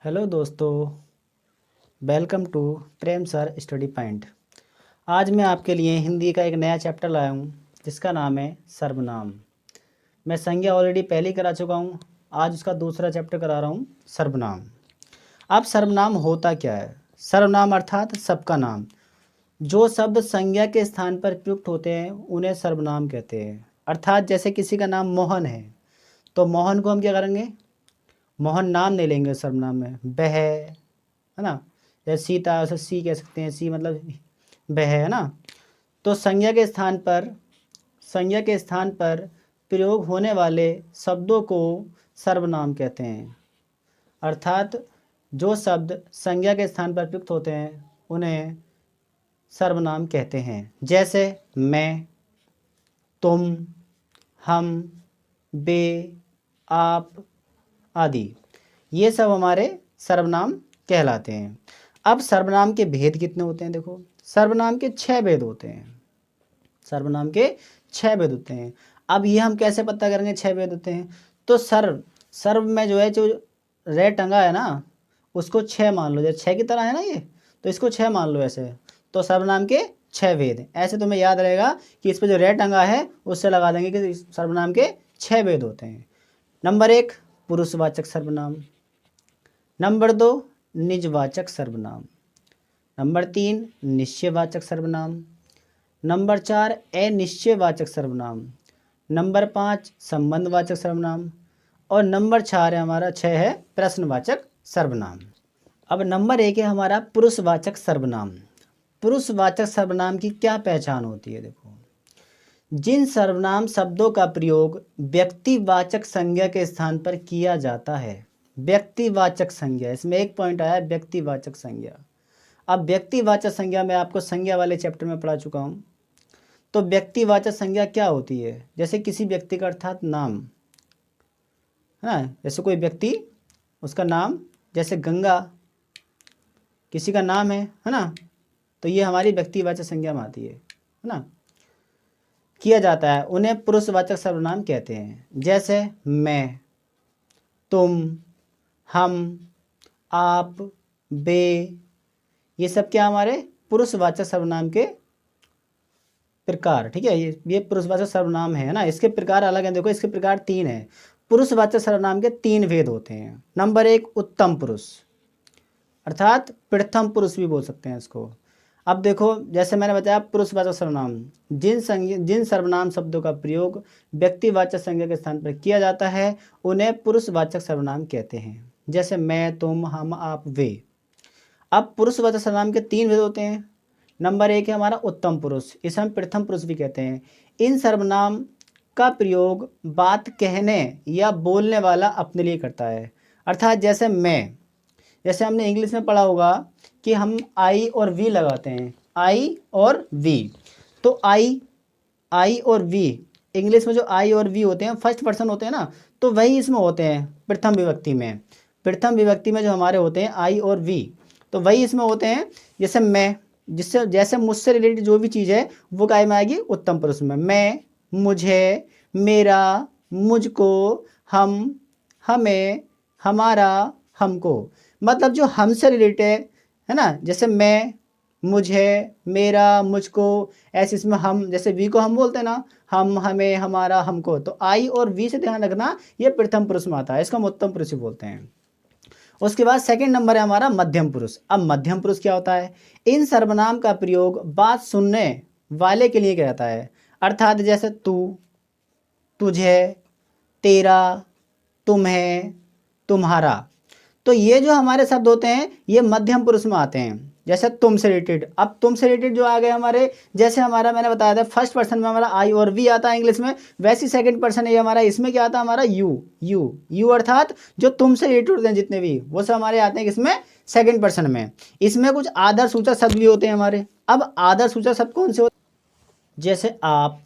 Hello दोस्तों, welcome to Prem sir study point. आज मैं आपके लिए हिंदी का एक नया चैप्टर लाया हूँ जिसका नाम है सर्वनाम। मैं संज्ञा ऑलरेडी पहले ही करा चुका हूँ, आज उसका दूसरा चैप्टर करा रहा हूँ सर्वनाम। अब सर्वनाम होता क्या है? सर्वनाम अर्थात सबका नाम। जो शब्द संज्ञा के स्थान पर प्रयुक्त होते हैं उन्हें सर्वनाम कहते हैं। अर्थात जैसे किसी का नाम मोहन है तो मोहन को हम क्या करेंगे? मोहन नाम नहीं लेंगे सर्वनाम में। वह है ना, जैसे सीता उसे सी कह सकते हैं, सी मतलब वह है ना। तो संज्ञा के स्थान पर प्रयोग होने वाले शब्दों को सर्वनाम कहते हैं। अर्थात जो शब्द संज्ञा के स्थान पर प्रयुक्त होते हैं उन्हें सर्वनाम कहते हैं। जैसे मैं, तुम, हम, वे, आप आदि, ये सब हमारे सर्वनाम कहलाते हैं। अब सर्वनाम के भेद कितने होते हैं? देखो, सर्वनाम के 6 भेद होते हैं। सर्वनाम के 6 भेद होते हैं। अब ये हम कैसे पता करेंगे 6 भेद होते हैं? तो सर्व में जो है, जो रे टंगा है ना, उसको 6 मान लो। जैसे 6 की तरह है ना ये, तो इसको 6 मान लो ऐसे। तो सर्वनाम के 6 भेद ऐसे तुम्हें याद रहेगा कि इस पर जो रे टंगा है उससे लगा देंगे कि सर्वनाम के 6 भेद होते हैं। नंबर 1 पुरुषवाचक सर्वनाम। नंबर 2 निजवाचक सर्वनाम। नंबर 3 निश्चयवाचक सर्वनाम। नंबर 4 अनिश्चयवाचक सर्वनाम। नंबर 5 संबंधवाचक सर्वनाम। और नंबर 6 है हमारा 6 है प्रश्नवाचक सर्वनाम। अब नंबर 1 है हमारा पुरुषवाचक सर्वनाम। पुरुषवाचक सर्वनाम की क्या पहचान होती है? देखो, जिन सर्वनाम शब्दों का प्रयोग व्यक्तिवाचक संज्ञा के स्थान पर किया जाता है। व्यक्तिवाचक संज्ञा, इसमें एक पॉइंट आया है व्यक्तिवाचक संज्ञा। अब व्यक्तिवाचक संज्ञा मैं आपको संज्ञा वाले चैप्टर में पढ़ा चुका हूँ। तो व्यक्तिवाचक संज्ञा क्या होती है? जैसे किसी व्यक्ति का अर्थात नाम है ना, जैसे कोई व्यक्ति, उसका नाम, जैसे गंगा किसी का नाम है ना, तो ये हमारी व्यक्तिवाचक संज्ञा में आती है ना, किया जाता है, उन्हें पुरुषवाचक सर्वनाम कहते हैं। जैसे मैं, तुम, हम, आप, वे, ये सब क्या हमारे पुरुषवाचक सर्वनाम के प्रकार। ठीक है, ये पुरुषवाचक सर्वनाम है ना। इसके प्रकार अलग हैं। देखो, इसके प्रकार 3 हैं। पुरुषवाचक सर्वनाम के 3 भेद होते हैं। नंबर 1 उत्तम पुरुष, अर्थात प्रथम पुरुष भी बोल सकते हैं इसको। अब देखो, जैसे मैंने बताया पुरुषवाचक सर्वनाम, जिन सर्वनाम शब्दों का प्रयोग व्यक्तिवाचक संज्ञा के स्थान पर किया जाता है उन्हें पुरुषवाचक सर्वनाम कहते हैं। जैसे मैं, तुम, हम, आप, वे। अब पुरुषवाचक सर्वनाम के 3 भेद होते हैं। नंबर 1 है हमारा उत्तम पुरुष, इसे हम प्रथम पुरुष भी कहते हैं। इन सर्वनाम का प्रयोग बात कहने या बोलने वाला अपने लिए करता है। अर्थात जैसे मैं, जैसे हमने इंग्लिश में पढ़ा होगा कि हम आई और वी लगाते हैं, आई और वी। तो आई और वी, इंग्लिश में जो आई और वी होते हैं फर्स्ट पर्सन होते हैं ना, तो वही इसमें होते हैं प्रथम विभक्ति में। प्रथम विभक्ति में जो हमारे होते हैं आई और वी, तो वही इसमें होते हैं। जैसे मैं, जिससे जैसे मुझसे रिलेटेड जो भी चीज़ है वो काय में आएगी? उत्तम पुरुष में। मैं, मुझे, मेरा, मुझको, हम, हमें, हमारा, हमको, मतलब जो हमसे रिलेटेड है ना। जैसे मैं, मुझे, मेरा, मुझको, ऐसे इसमें हम, जैसे वी को हम बोलते हैं ना, हम, हमें, हमारा, हमको। तो आई और वी से ध्यान रखना, ये प्रथम पुरुष में आता है, इसको हम उत्तम पुरुष ही बोलते हैं। उसके बाद सेकंड नंबर है हमारा मध्यम पुरुष। अब मध्यम पुरुष क्या होता है? इन सर्वनाम का प्रयोग बात सुनने वाले के लिए किया जाता है। अर्थात जैसे तू, तुझे, तेरा, तुम्हें, तुम्हारा। तो ये जो हमारे शब्द होते हैं ये मध्यम पुरुष में आते हैं। जैसे तुम से रिलेटेड, अब तुम से रिलेटेड जो आ गए हमारे, जैसे हमारा मैंने बताया था फर्स्ट पर्सन में हमारा आई और वी आता है इंग्लिश में, वैसे सेकंड पर्सन है हमारा, इसमें क्या आता है हमारा? यू अर्थात जो तुम से रिलेटेड होते हैं जितने भी, वो सब हमारे आते हैं किसमें? सेकंड पर्सन में। इसमें कुछ आदर सूचक शब्द भी होते हैं हमारे। अब आदर सूचक शब्द कौन से होते हैं? जैसे आप,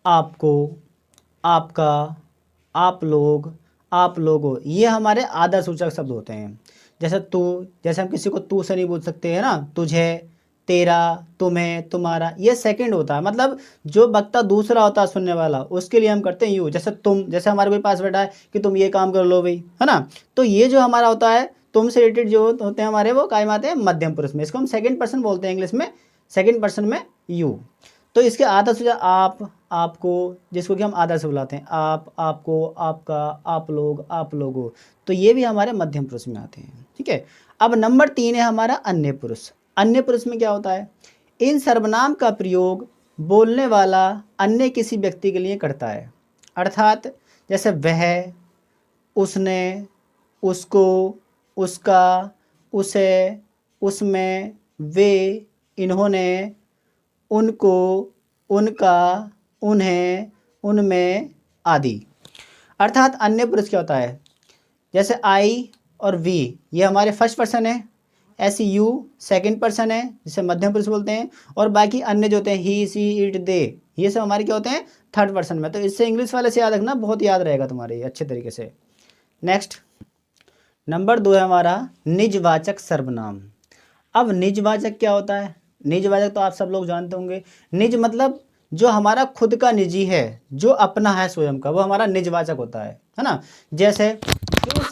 आपको, आपका, आप लोग, आप लोगों, ये हमारे आदर सूचक शब्द होते हैं। जैसे तू, जैसे हम किसी को तू से नहीं बोल सकते हैं ना, तुझे, तेरा, तुम्हें, तुम्हारा, ये सेकंड होता है। मतलब जो वक्ता दूसरा होता है सुनने वाला, उसके लिए हम करते हैं यू। जैसे तुम, जैसे हमारे कोई पास बैठा है कि तुम ये काम कर लो भाई, है ना, तो ये जो हमारा होता है तुम से रिलेटेड जो होते हैं हमारे वो कायम आते हैं मध्यम पुरुष में। इसको हम सेकंड पर्सन बोलते हैं इंग्लिश में, सेकंड पर्सन में यू। तो इसके आधा से आप, आपको, जिसको कि हम आधा से बुलाते हैं, आप, आपको, आपका, आप लोग, आप लोगों, तो ये भी हमारे मध्यम पुरुष में आते हैं। ठीक है। अब नंबर 3 है हमारा अन्य पुरुष। अन्य पुरुष में क्या होता है? इन सर्वनाम का प्रयोग बोलने वाला अन्य किसी व्यक्ति के लिए करता है। अर्थात जैसे वह, उसने, उसको, उसका, उसे, उसमें, वे, इन्होंने, उनको, उनका, उन्हें, उनमें आदि। अर्थात अन्य पुरुष क्या होता है? जैसे आई और वी ये हमारे फर्स्ट पर्सन है, ऐसे यू सेकंड पर्सन है जिसे मध्यम पुरुष बोलते हैं, और बाकी अन्य जो होते हैं ही, सी, इट, दे, ये सब हमारे क्या होते हैं? थर्ड पर्सन में। तो इससे इंग्लिश वाले से याद रखना, बहुत याद रहेगा तुम्हारे ये अच्छे तरीके से। नेक्स्ट नंबर 2 है हमारा निजवाचक सर्वनाम। अब निजवाचक क्या होता है? निजवाचक तो आप सब लोग जानते होंगे। निज मतलब जो हमारा खुद का निजी है, जो अपना है स्वयं का, वो हमारा निजवाचक होता है ना। जैसे जो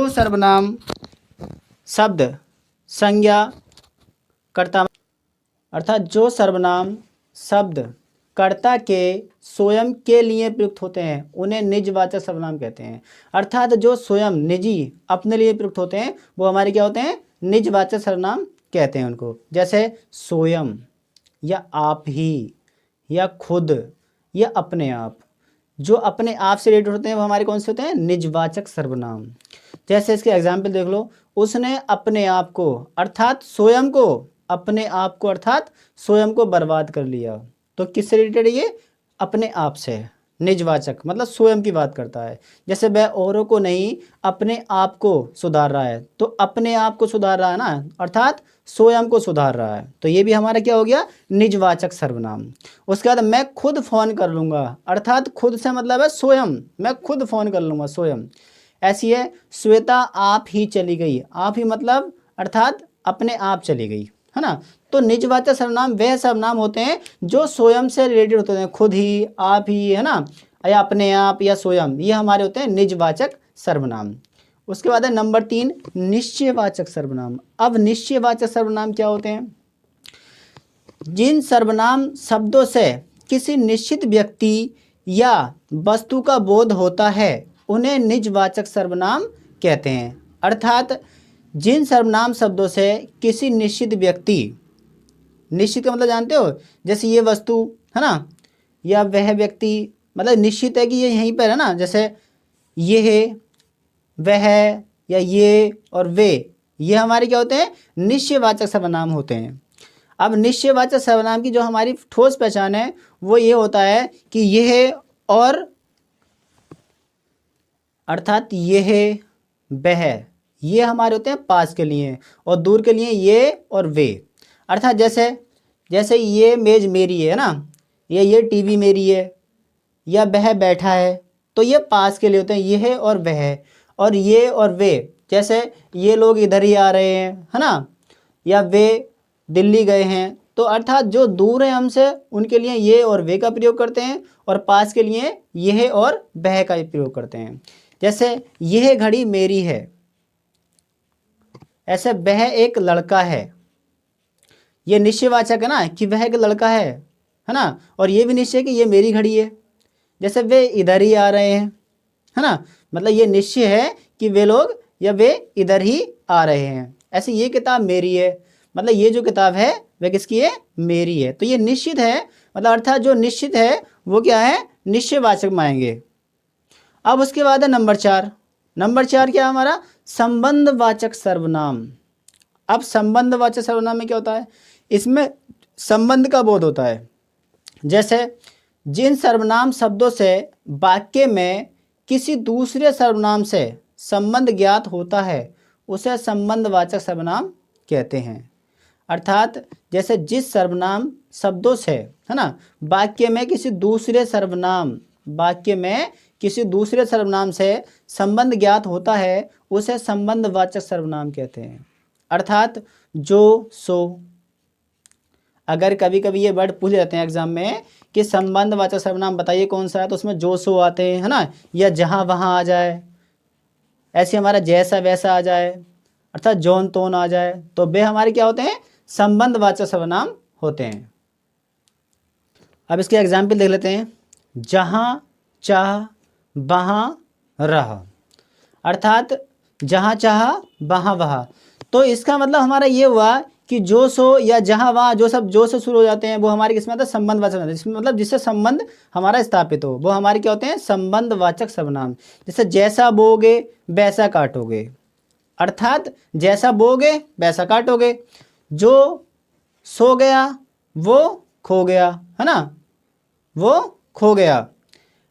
सर्वनाम शब्द संज्ञा कर्ता, अर्थात जो सर्वनाम शब्द कर्ता के स्वयं के लिए प्रयुक्त होते हैं उन्हें निजवाचक सर्वनाम कहते हैं। अर्थात जो स्वयं निजी अपने लिए प्रयुक्त होते हैं वो हमारे क्या होते हैं? निजवाचक सर्वनाम कहते हैं उनको। जैसे स्वयं या आप ही या खुद या अपने आप, जो अपने आप से रिलेटेड होते हैं वो हमारे कौन से होते हैं? निजवाचक सर्वनाम। जैसे इसके एग्जाम्पल देख लो, उसने अपने आप को अर्थात स्वयं को, अपने आप को अर्थात स्वयं को बर्बाद कर लिया। तो किससे रिलेटेड है ये? अपने आप से। निजवाचक मतलब स्वयं की बात करता है। जैसे वह औरों को नहीं अपने आप को सुधार रहा है, तो अपने आप को सुधार रहा है ना, अर्थात स्वयं को सुधार रहा है। तो ये भी हमारा क्या हो गया? निजवाचक सर्वनाम। उसके बाद मैं खुद फ़ोन कर लूँगा, अर्थात खुद से मतलब है स्वयं, मैं खुद फ़ोन कर लूँगा स्वयं। ऐसी है श्वेता आप ही चली गई, आप ही मतलब अर्थात अपने आप चली गई, है ना। तो निजवाचक सर्वनाम वह सर्वनाम होते हैं जो स्वयं से रिलेटेड होते हैं, खुद ही, आप ही, है ना, या अपने आप या स्वयं, ये हमारे होते हैं निजवाचक सर्वनाम। उसके बाद है नंबर 3 निश्चयवाचक सर्वनाम। अब निश्चयवाचक सर्वनाम क्या होते हैं? जिन सर्वनाम शब्दों से किसी निश्चित व्यक्ति या वस्तु का बोध होता है उन्हें निजवाचक सर्वनाम कहते हैं। अर्थात जिन सर्वनाम शब्दों से किसी निश्चित व्यक्ति, निश्चित का मतलब जानते हो, जैसे ये वस्तु है ना, या वह व्यक्ति, मतलब निश्चित है कि ये यहीं पर है ना। जैसे ये है, वह, या ये और वे, ये हमारे क्या होते हैं? निश्चयवाचक सर्वनाम होते हैं। अब निश्चयवाचक सर्वनाम की जो हमारी ठोस पहचान है वो ये होता है कि यह और, अर्थात यह, वह, ये हमारे होते हैं पास के लिए, और दूर के लिए ये और वे। अर्थात जैसे ये मेज मेरी है ना, ये टीवी मेरी है, या वह बैठा है, तो ये पास के लिए होते हैं, यह और वह, और ये और वे। जैसे ये लोग इधर ही आ रहे हैं, है ना, या वे दिल्ली गए हैं। तो अर्थात जो दूर है हमसे उनके लिए ये और वे का प्रयोग करते हैं, और पास के लिए यह और वह का प्रयोग करते हैं। जैसे यह घड़ी मेरी है, ऐसे वह एक लड़का है, ये निश्चयवाचक है ना कि वह एक लड़का है ना, और ये भी निश्चय कि ये मेरी घड़ी है। जैसे वे इधर ही आ रहे हैं, है ना, मतलब ये निश्चय है कि वे लोग या वे इधर ही आ रहे हैं। ऐसे ये किताब मेरी है, मतलब ये जो किताब है वह किसकी है? मेरी है। तो ये निश्चित है, मतलब अर्थात जो निश्चित है वो क्या है? निश्चयवाचक मानेंगे। अब उसके बाद है नंबर 4। नंबर 4 क्या है हमारा? संबंधवाचक सर्वनाम। अब संबंधवाचक सर्वनाम में क्या होता है? इसमें संबंध का बोध होता है। जैसे जिन सर्वनाम शब्दों से वाक्य में किसी दूसरे सर्वनाम से संबंध ज्ञात होता है उसे संबंधवाचक सर्वनाम कहते हैं। अर्थात जैसे जिस सर्वनाम शब्दों से, है ना, वाक्य में किसी दूसरे सर्वनाम से संबंध ज्ञात होता है उसे संबंधवाचक सर्वनाम कहते हैं। अर्थात जो, सो, अगर कभी कभी ये वर्ड पूछ जाते हैं एग्जाम में कि संबंधवाचक सर्वनाम बताइए कौन सा है, तो उसमें जो, सो आते हैं, है ना, या जहाँ वहाँ आ जाए, ऐसे हमारा जैसा वैसा आ जाए, अर्थात जौन तोन आ जाए, तो वे हमारे क्या होते हैं, संबंधवाचक सर्वनाम होते हैं। अब इसके एग्जाम्पल देख लेते हैं। जहाँ चाह वहाँ रहा, अर्थात जहाँ चाह वहाँ वहाँ। तो इसका मतलब हमारा ये हुआ कि जो सो या जहाँ वहाँ, जो सब जो से शुरू हो जाते हैं वो हमारे किसमें आता है, संबंधवाचक सर्वनाम। जिसमें मतलब जिससे संबंध हमारा स्थापित हो वो हमारे क्या होते हैं, संबंधवाचक सर्वनाम। जैसे जैसा बोगे वैसा काटोगे, अर्थात जैसा बोगे वैसा काटोगे। जो सो गया वो खो गया, है ना, वो खो गया।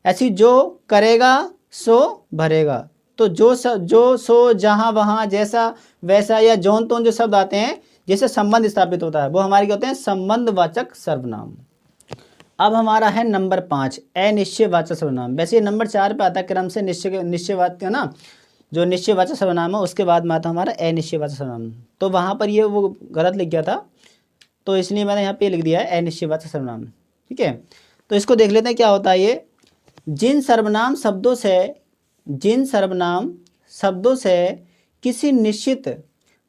ऐसी जो करेगा सो भरेगा। तो जो सो जहाँ वहाँ जैसा वैसा या जौन तौन जो शब्द आते हैं जिससे संबंध स्थापित होता है वो हमारे क्या होते हैं, संबंधवाचक सर्वनाम। अब हमारा है नंबर 5, अनिश्चयवाचक सर्वनाम। वैसे नंबर 4 पे आता है क्रम से निश्चयवाचक है ना, जो निश्चयवाचक सर्वनाम है उसके बाद में आता हमारा अनिश्चयवाचक सर्वनाम। तो वहाँ पर ये वो गलत लिख गया था, तो इसलिए मैंने यहाँ पे लिख दिया है अनिश्चयवाचक सर्वनाम। ठीक है, तो इसको देख लेते हैं क्या होता है ये। जिन सर्वनाम शब्दों से किसी निश्चित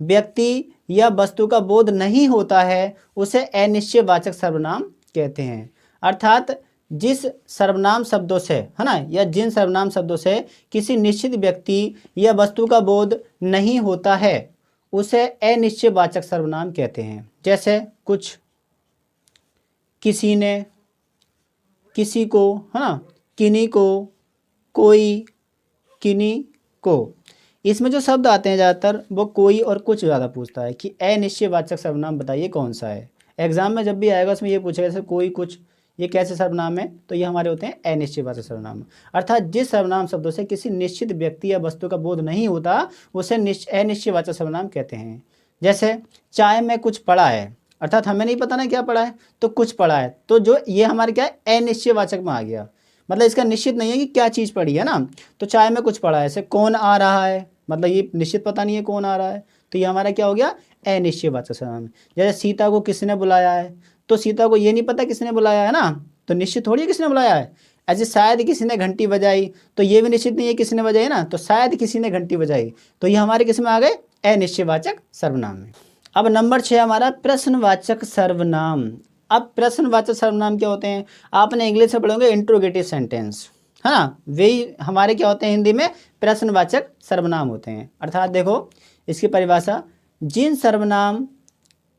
व्यक्ति या वस्तु का बोध नहीं होता है उसे अनिश्चयवाचक सर्वनाम कहते हैं। अर्थात जिस सर्वनाम शब्दों से, है ना, या जिन सर्वनाम शब्दों से किसी निश्चित व्यक्ति या वस्तु का बोध नहीं होता है उसे अनिश्चयवाचक सर्वनाम कहते हैं। जैसे कुछ, किसी ने, किसी को, है ना, किन्हीं को, कोई, किन्हीं को। इसमें जो शब्द आते हैं ज़्यादातर वो कोई और कुछ ज़्यादा पूछता है कि अनिश्चयवाचक सर्वनाम बताइए कौन सा है। एग्जाम में जब भी आएगा उसमें ये पूछेगा जैसे कोई, कुछ, ये कैसे सर्वनाम है, तो ये हमारे होते हैं अनिश्चयवाचक सर्वनाम। अर्थात जिस सर्वनाम शब्दों से किसी निश्चित व्यक्ति या वस्तु का बोध नहीं होता उसे अनिश्चयवाचक सर्वनाम कहते हैं। जैसे चाय में कुछ पड़ा है, अर्थात हमें नहीं पता ना क्या पड़ा है, तो कुछ पड़ा है, तो जो ये हमारे क्या है, अनिश्चयवाचक में आ गया। मतलब इसका निश्चित नहीं है कि क्या चीज़ पड़ी है ना। तो चाय में कुछ पड़ा है, ऐसे कौन आ रहा है, मतलब ये निश्चित पता नहीं है कौन आ रहा है, तो ये हमारा क्या हो गया, अनिश्चयवाचक सर्वनाम। जैसे सीता को किसने बुलाया है, तो सीता को ये नहीं पता किसने बुलाया है ना, तो निश्चित थोड़ी है किसने बुलाया है। ऐसे शायद किसी ने घंटी बजाई, तो ये भी निश्चित नहीं है किसने बजाई ना, तो शायद किसी ने घंटी बजाई, तो ये हमारे किस में आ गए, अनिश्चयवाचक सर्वनाम में। अब नंबर 6 हमारा प्रश्नवाचक सर्वनाम। अब प्रश्नवाचक सर्वनाम क्या होते हैं, आपने इंग्लिश से पढ़ोगे इंट्रोगेटिव सेंटेंस, है ना, वही हमारे क्या होते हैं हिंदी में प्रश्नवाचक सर्वनाम होते हैं। अर्थात देखो इसकी परिभाषा, जिन सर्वनाम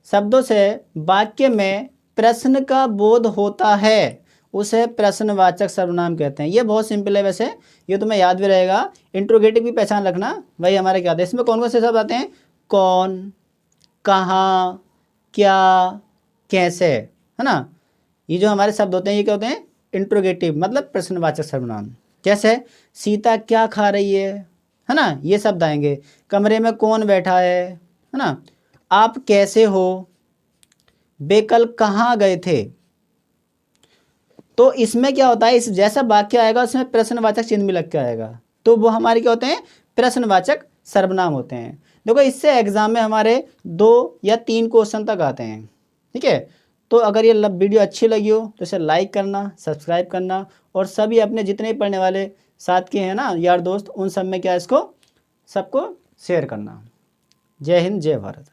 शब्दों से वाक्य में प्रश्न का बोध होता है उसे प्रश्नवाचक सर्वनाम कहते हैं। ये बहुत सिंपल है, वैसे ये तुम्हें याद भी रहेगा। इंट्रोगेटिव की पहचान रखना, वही हमारे क्या होता है, इसमें कौन कौन से शब्द आते हैं, कौन, कहाँ, क्या, कैसे, है ना, ये जो हमारे शब्द होते हैं ये क्या होते हैं, इंट्रोगेटिव मतलब प्रश्नवाचक सर्वनाम। जैसे सीता क्या खा रही है ना, ये शब्द आएंगे। कमरे में कौन बैठा है ना, आप कैसे हो, वे कल कहाँ गए थे। तो इसमें क्या होता है, इस जैसा वाक्य आएगा उसमें प्रश्नवाचक चिन्ह भी लग के आएगा, तो वो हमारे क्या होते हैं, प्रश्नवाचक सर्वनाम होते हैं। देखो इससे एग्जाम में हमारे 2 या 3 क्वेश्चन तक आते हैं। ठीक है, तो अगर ये वीडियो अच्छी लगी हो तो इसे लाइक करना, सब्सक्राइब करना, और सभी अपने जितने पढ़ने वाले साथ के हैं ना यार दोस्त, उन सब में क्या इसको सबको शेयर करना। जय हिंद, जय भारत।